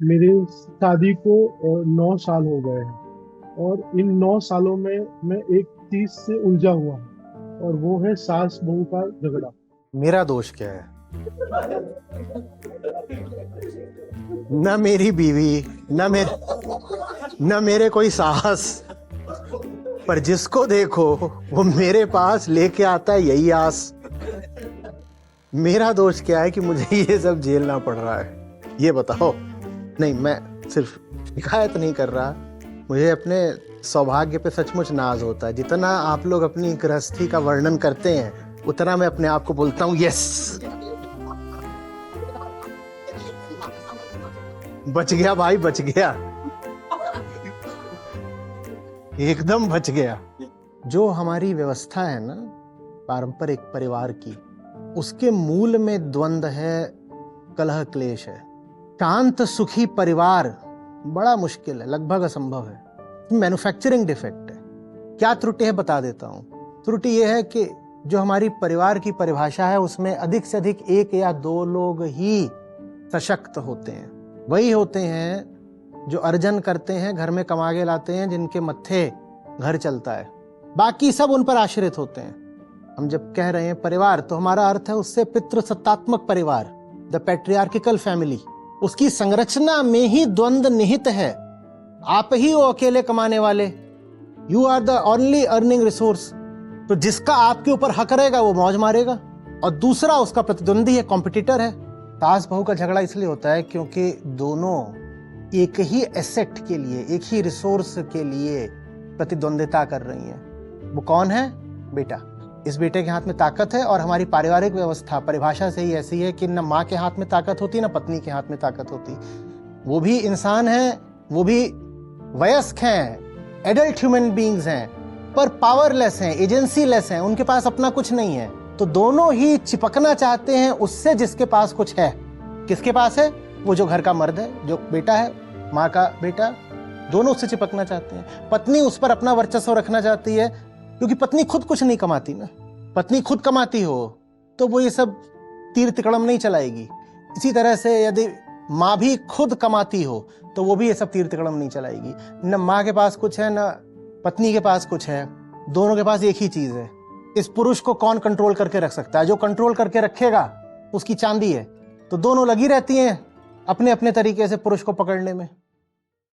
मेरी शादी को 9 साल हो गए हैं। और इन 9 सालों में मैं एक चीज से उलझा हुआ हूँ, और वो है सास बहू का झगड़ा। मेरा दोष क्या है? न मेरी बीवी, न मेरे कोई साहस, पर जिसको देखो वो मेरे पास लेके आता है यही आस। मेरा दोष क्या है कि मुझे ये सब झेलना पड़ रहा है? ये बताओ। नहीं, मैं सिर्फ शिकायत नहीं कर रहा, मुझे अपने सौभाग्य पे सचमुच नाज होता है। जितना आप लोग अपनी गृहस्थी का वर्णन करते हैं उतना मैं अपने आप को बोलता हूँ यस, बच गया भाई, बच गया, एकदम बच गया। जो हमारी व्यवस्था है ना पारंपरिक परिवार की, उसके मूल में द्वंद है, कलह क्लेश है। शांत सुखी परिवार बड़ा मुश्किल है, लगभग असंभव है। मैन्युफैक्चरिंग डिफेक्ट है। क्या त्रुटि है बता देता हूं। त्रुटि यह है कि जो हमारी परिवार की परिभाषा है उसमें अधिक से अधिक एक या दो लोग ही सशक्त होते हैं। वही होते हैं जो अर्जन करते हैं, घर में कमा के लाते हैं, जिनके मत्थे घर चलता है। बाकी सब उन पर आश्रित होते हैं। हम जब कह रहे हैं परिवार तो हमारा अर्थ है उससे पितृसत्तात्मक परिवार, द पैट्रियार्किकल फैमिली। उसकी संरचना में ही द्वंद निहित है। आप ही हो अकेले कमाने वाले, you are the only earning resource. तो जिसका आपके ऊपर हक रहेगा वो मौज मारेगा, और दूसरा उसका प्रतिद्वंदी है, कॉम्पिटिटर है। सास बहू का झगड़ा इसलिए होता है क्योंकि दोनों एक ही एसेट के लिए, एक ही रिसोर्स के लिए प्रतिद्वंदिता कर रही हैं। वो कौन है? बेटा। इस बेटे के हाथ में ताकत है, और हमारी पारिवारिक व्यवस्था परिभाषा से ही ऐसी है कि न माँ के हाथ में ताकत होती, न पत्नी के हाथ में ताकत होती। वो भी इंसान है, वो भी वयस्क हैं, एडल्ट ह्यूमन बीइंग्स हैं, पर पावरलेस हैं, एजेंसी लेस हैं, उनके पास अपना कुछ नहीं है। तो दोनों ही चिपकना चाहते हैं उससे जिसके पास कुछ है। किसके पास है? वो जो घर का मर्द है, जो बेटा है, माँ का बेटा, दोनों उससे चिपकना चाहते हैं। पत्नी उस पर अपना वर्चस्व रखना चाहती है, क्योंकि पत्नी खुद कुछ नहीं कमाती ना। पत्नी खुद कमाती हो तो वो ये सब तीर तिकड़म नहीं चलाएगी। इसी तरह से यदि माँ भी खुद कमाती हो तो वो भी ये सब तीर तिकड़म नहीं चलाएगी। न माँ के पास कुछ है, न पत्नी के पास कुछ है, दोनों के पास एक ही चीज है। इस पुरुष को कौन कंट्रोल करके रख सकता है? जो कंट्रोल करके रखेगा उसकी चांदी है। तो दोनों लगी रहती हैं अपने अपने तरीके से पुरुष को पकड़ने में।